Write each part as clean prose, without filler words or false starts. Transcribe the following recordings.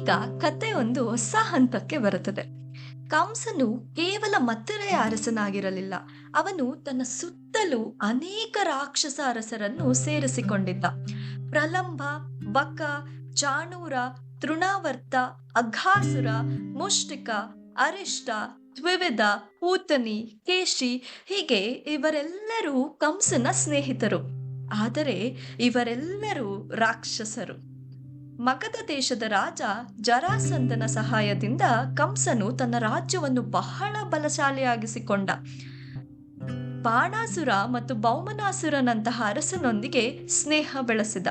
ಈಗ ಕತೆ ಒಂದು ಹೊಸ ಹಂತಕ್ಕೆ ಬರುತ್ತದೆ. ಕಂಸನು ಕೇವಲ ಮಥುರೆಯ ಅರಸನಾಗಿರಲಿಲ್ಲ. ಅವನು ತನ್ನ ಸುತ್ತಲೂ ಅನೇಕ ರಾಕ್ಷಸ ಅರಸರನ್ನು ಸೇರಿಸಿಕೊಂಡಿದ್ದ. ಪ್ರಲಂಬ, ಬಕ, ಚಾಣೂರ, ತೃಣಾವರ್ತ, ಅಘಾಸುರ, ಮುಷ್ಟಿಕ, ಅರಿಷ್ಟ, ದ್ವಿವಿಧ, ಪೂತನಿ, ಕೇಶಿ, ಹೀಗೆ ಇವರೆಲ್ಲರೂ ಕಂಸನ ಸ್ನೇಹಿತರು. ಆದರೆ ಇವರೆಲ್ಲರೂ ರಾಕ್ಷಸರು. ಮಗಧ ದೇಶದ ರಾಜ ಜರಾಸಂಧನ ಸಹಾಯದಿಂದ ಕಂಸನು ತನ್ನ ರಾಜ್ಯವನ್ನು ಬಹಳ ಬಲಶಾಲಿಯಾಗಿಸಿಕೊಂಡ. ಬಾಣಾಸುರ ಮತ್ತು ಬೌಮನಾಸುರನಂತಹ ಅರಸನೊಂದಿಗೆ ಸ್ನೇಹ ಬೆಳೆಸಿದ.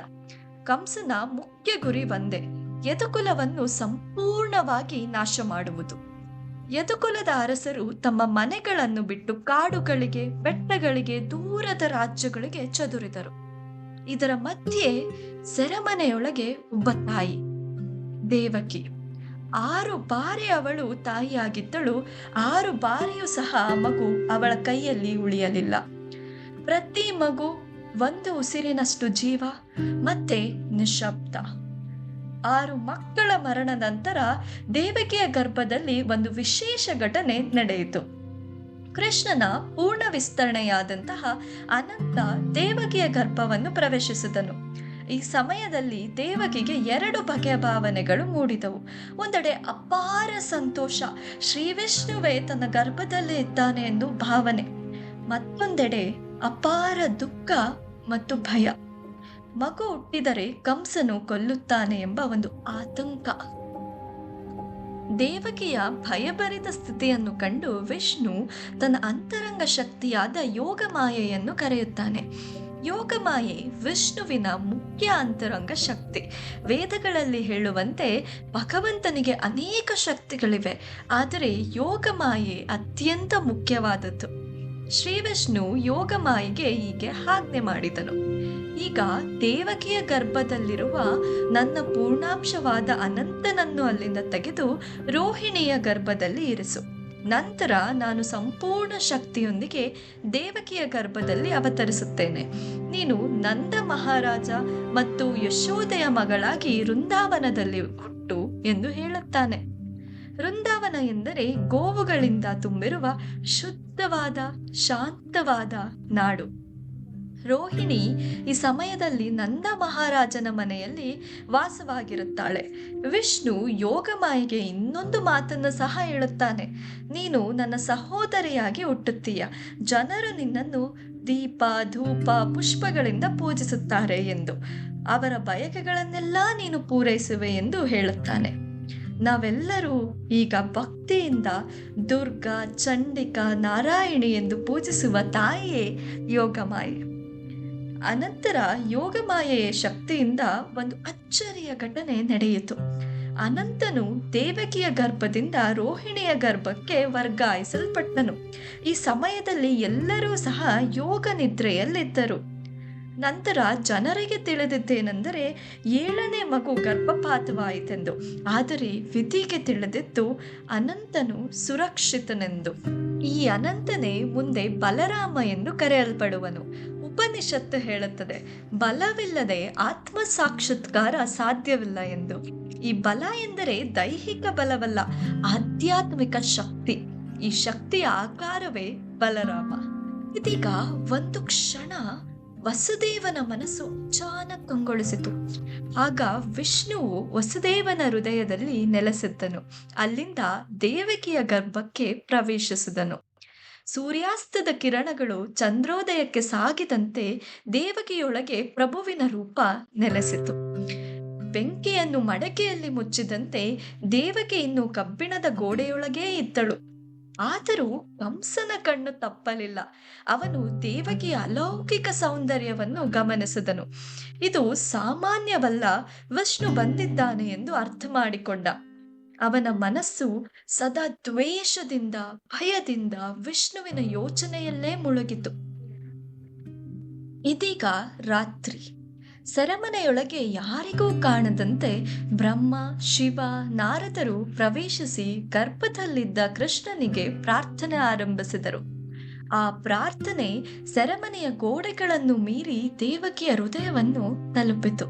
ಕಂಸನ ಮುಖ್ಯ ಗುರಿ ಒಂದೇ: ಯದುಕುಲವನ್ನು ಸಂಪೂರ್ಣವಾಗಿ ನಾಶ ಮಾಡುವುದು. ಯದುಕುಲದ ಅರಸರು ತಮ್ಮ ಮನೆಗಳನ್ನು ಬಿಟ್ಟು ಕಾಡುಗಳಿಗೆ, ಬೆಟ್ಟಗಳಿಗೆ, ದೂರದ ರಾಜ್ಯಗಳಿಗೆ ಚದುರಿದರು. ಇದರ ಮಧ್ಯೆ ಸೆರೆಮನೆಯೊಳಗೆ ಒಬ್ಬ ತಾಯಿ, ದೇವಕಿ. 6 ಬಾರಿ ಅವಳು ತಾಯಿಯಾಗಿದ್ದಳು. 6 ಬಾರಿಯೂ ಸಹ ಮಗು ಅವಳ ಕೈಯಲ್ಲಿ ಉಳಿಯಲಿಲ್ಲ. ಪ್ರತಿ ಮಗು ಒಂದು ಉಸಿರಿನಷ್ಟು ಜೀವ, ಮತ್ತೆ ನಿಶಬ್ದ. 6 ಮಕ್ಕಳ ಮರಣ ನಂತರ ದೇವಕಿಯ ಗರ್ಭದಲ್ಲಿ ಒಂದು ವಿಶೇಷ ಘಟನೆ ನಡೆಯಿತು. ಕೃಷ್ಣನ ಪೂರ್ಣ ವಿಸ್ತರಣೆಯಾದಂತಹ ಅನಂತ ದೇವಕಿಯ ಗರ್ಭವನ್ನು ಪ್ರವೇಶಿಸಿದನು. ಈ ಸಮಯದಲ್ಲಿ ದೇವಕಿಗೆ 2 ಬಗೆಯ ಭಾವನೆಗಳು ಮೂಡಿದವು. ಒಂದೆಡೆ ಅಪಾರ ಸಂತೋಷ, ಶ್ರೀ ವಿಷ್ಣುವೇ ತನ್ನ ಗರ್ಭದಲ್ಲೇ ಇದ್ದಾನೆ ಎಂದು ಭಾವನೆ. ಮತ್ತೊಂದೆಡೆ ಅಪಾರ ದುಃಖ ಮತ್ತು ಭಯ. ಮಗು ಹುಟ್ಟಿದರೆ ಕಂಸನು ಕೊಲ್ಲುತ್ತಾನೆ ಎಂಬ ಒಂದು ಆತಂಕ. ದೇವಕಿಯ ಭಯಭರಿತ ಸ್ಥಿತಿಯನ್ನು ಕಂಡು ವಿಷ್ಣು ತನ್ನ ಅಂತರಂಗ ಶಕ್ತಿಯಾದ ಯೋಗಮಾಯೆಯನ್ನು ಕರೆಯುತ್ತಾನೆ. ಯೋಗಮಾಯೆ ವಿಷ್ಣುವಿನ ಮುಖ್ಯ ಅಂತರಂಗ ಶಕ್ತಿ. ವೇದಗಳಲ್ಲಿ ಹೇಳುವಂತೆ ಭಗವಂತನಿಗೆ ಅನೇಕ ಶಕ್ತಿಗಳಿವೆ, ಆದರೆ ಯೋಗಮಾಯೆ ಅತ್ಯಂತ ಮುಖ್ಯವಾದದ್ದು. ಶ್ರೀ ವಿಷ್ಣು ಯೋಗಮಾಯೆಗೆ ಹೀಗೆ ಆಜ್ಞೆ ಮಾಡಿದನು: ಈಗ ದೇವಕಿಯ ಗರ್ಭದಲ್ಲಿರುವ ನನ್ನ ಪೂರ್ಣಾಂಶವಾದ ಅನಂತನನ್ನು ಅಲ್ಲಿಂದ ತೆಗೆದು ರೋಹಿಣಿಯ ಗರ್ಭದಲ್ಲಿ ಇರಿಸು. ನಂತರ ನಾನು ಸಂಪೂರ್ಣ ಶಕ್ತಿಯೊಂದಿಗೆ ದೇವಕಿಯ ಗರ್ಭದಲ್ಲಿ ಅವತರಿಸುತ್ತೇನೆ. ನೀನು ನಂದ ಮಹಾರಾಜ ಮತ್ತು ಯಶೋದೆಯ ಮಗಳಾಗಿ ವೃಂದಾವನದಲ್ಲಿ ಹುಟ್ಟು ಎಂದು ಹೇಳುತ್ತಾನೆ. ವೃಂದಾವನ ಎಂದರೆ ಗೋವುಗಳಿಂದ ತುಂಬಿರುವ ಶುದ್ಧವಾದ, ಶಾಂತವಾದ ನಾಡು. ರೋಹಿಣಿ ಈ ಸಮಯದಲ್ಲಿ ನಂದ ಮಹಾರಾಜನ ಮನೆಯಲ್ಲಿ ವಾಸವಾಗಿರುತ್ತಾಳೆ. ವಿಷ್ಣು ಯೋಗಮಾಯಿಗೆ ಇನ್ನೊಂದು ಮಾತನ್ನು ಸಹ ಹೇಳುತ್ತಾನೆ: ನೀನು ನನ್ನ ಸಹೋದರಿಯಾಗಿ ಹುಟ್ಟುತ್ತೀಯ. ಜನರು ನಿನ್ನನ್ನು ದೀಪ, ಧೂಪ, ಪುಷ್ಪಗಳಿಂದ ಪೂಜಿಸುತ್ತಾರೆ ಎಂದು. ಅವರ ಬಯಕೆಗಳನ್ನೆಲ್ಲ ನೀನು ಪೂರೈಸುವೆ ಎಂದು ಹೇಳುತ್ತಾನೆ. ನಾವೆಲ್ಲರೂ ಈಗ ಭಕ್ತಿಯಿಂದ ದುರ್ಗಾ, ಚಂಡಿಕಾ, ನಾರಾಯಣಿ ಎಂದು ಪೂಜಿಸುವ ತಾಯಿಯೇ ಯೋಗಮಾಯೆ. ಅನಂತರ ಯೋಗಮಾಯೆಯ ಶಕ್ತಿಯಿಂದ ಒಂದು ಅಚ್ಚರಿಯ ಘಟನೆ ನಡೆಯಿತು. ಅನಂತನು ದೇವಕಿಯ ಗರ್ಭದಿಂದ ರೋಹಿಣಿಯ ಗರ್ಭಕ್ಕೆ ವರ್ಗಾಯಿಸಲ್ಪಟ್ಟನು. ಈ ಸಮಯದಲ್ಲಿ ಎಲ್ಲರೂ ಸಹ ಯೋಗ ನಿದ್ರೆಯಲ್ಲಿದ್ದರು. ನಂತರ ಜನರಿಗೆ ತಿಳಿದಿದ್ದೇನೆಂದರೆ 7ನೇ ಮಗು ಗರ್ಭಪಾತವಾಯಿತೆಂದು. ಆದರೆ ವಿಧಿಗೆ ತಿಳಿದಿದ್ದು ಅನಂತನು ಸುರಕ್ಷಿತನೆಂದು. ಈ ಅನಂತನೇ ಮುಂದೆ ಬಲರಾಮ ಎಂದು ಕರೆಯಲ್ಪಡುವನು. ಉಪನಿಷತ್ತು ಹೇಳುತ್ತದೆ: ಬಲವಿಲ್ಲದೆ ಆತ್ಮ ಸಾಕ್ಷಾತ್ಕಾರ ಸಾಧ್ಯವಿಲ್ಲ ಎಂದು. ಈ ಬಲ ಎಂದರೆ ದೈಹಿಕ ಬಲವಲ್ಲ, ಆಧ್ಯಾತ್ಮಿಕ ಶಕ್ತಿ. ಈ ಶಕ್ತಿಯ ಆಕಾರವೇ ಬಲರಾಮ. ಇದೀಗ ಒಂದು ಕ್ಷಣ ವಸುದೇವನ ಮನಸ್ಸು ಅಚಾನಕ್ ಕಂಗೊಳಿಸಿತು. ಆಗ ವಿಷ್ಣುವು ವಸುದೇವನ ಹೃದಯದಲ್ಲಿ ನೆಲೆಸಿದ್ದನು. ಅಲ್ಲಿಂದ ದೇವಕಿಯ ಗರ್ಭಕ್ಕೆ ಪ್ರವೇಶಿಸಿದನು. ಸೂರ್ಯಾಸ್ತದ ಕಿರಣಗಳು ಚಂದ್ರೋದಯಕ್ಕೆ ಸಾಗಿದಂತೆ ದೇವಕಿಯೊಳಗೆ ಪ್ರಭುವಿನ ರೂಪ ನೆಲೆಸಿತು. ಬೆಂಕಿಯನ್ನು ಮಡಕೆಯಲ್ಲಿ ಮುಚ್ಚಿದಂತೆ ದೇವಕಿ ಇನ್ನು ಕಬ್ಬಿಣದ ಗೋಡೆಯೊಳಗೇ ಇದ್ದಳು. ಆದರೂ ಕಂಸನ ಕಣ್ಣು ತಪ್ಪಲಿಲ್ಲ. ಅವನು ದೇವಕಿಯ ಅಲೌಕಿಕ ಸೌಂದರ್ಯವನ್ನು ಗಮನಿಸಿದನು. ಇದು ಸಾಮಾನ್ಯವಲ್ಲ, ವಿಷ್ಣು ಬಂದಿದ್ದಾನೆ ಎಂದು ಅರ್ಥ ಮಾಡಿಕೊಂಡ. ಅವನ ಮನಸ್ಸು ಸದಾ ದ್ವೇಷದಿಂದ, ಭಯದಿಂದ ವಿಷ್ಣುವಿನ ಯೋಚನೆಯಲ್ಲೇ ಮುಳುಗಿತು. ಇದೀಗ ರಾತ್ರಿ. ಸೆರೆಮನೆಯೊಳಗೆ ಯಾರಿಗೂ ಕಾಣದಂತೆ ಬ್ರಹ್ಮ, ಶಿವ, ನಾರದರು ಪ್ರವೇಶಿಸಿ ಗರ್ಭದಲ್ಲಿದ್ದ ಕೃಷ್ಣನಿಗೆ ಪ್ರಾರ್ಥನೆ ಆರಂಭಿಸಿದರು. ಆ ಪ್ರಾರ್ಥನೆ ಸೆರೆಮನೆಯ ಗೋಡೆಗಳನ್ನು ಮೀರಿ ದೇವಕಿಯ ಹೃದಯವನ್ನು ತಲುಪಿತು.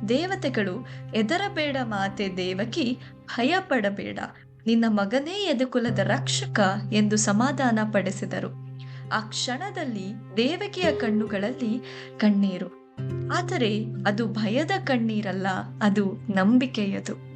ದೇವತೆಗಳು, "ಹೆದರಬೇಡ ಮಾತೆ ದೇವಕಿ, ಭಯಪಡಬೇಡ, ನಿನ್ನ ಮಗನೇ ಯದುಕುಲದ ರಕ್ಷಕ" ಎಂದು ಸಮಾಧಾನ ಪಡಿಸಿದರು. ಆ ಕ್ಷಣದಲ್ಲಿ ದೇವಕಿಯ ಕಣ್ಣುಗಳಲ್ಲಿ ಕಣ್ಣೀರು. ಆದರೆ ಅದು ಭಯದ ಕಣ್ಣೀರಲ್ಲ, ಅದು ನಂಬಿಕೆಯದು.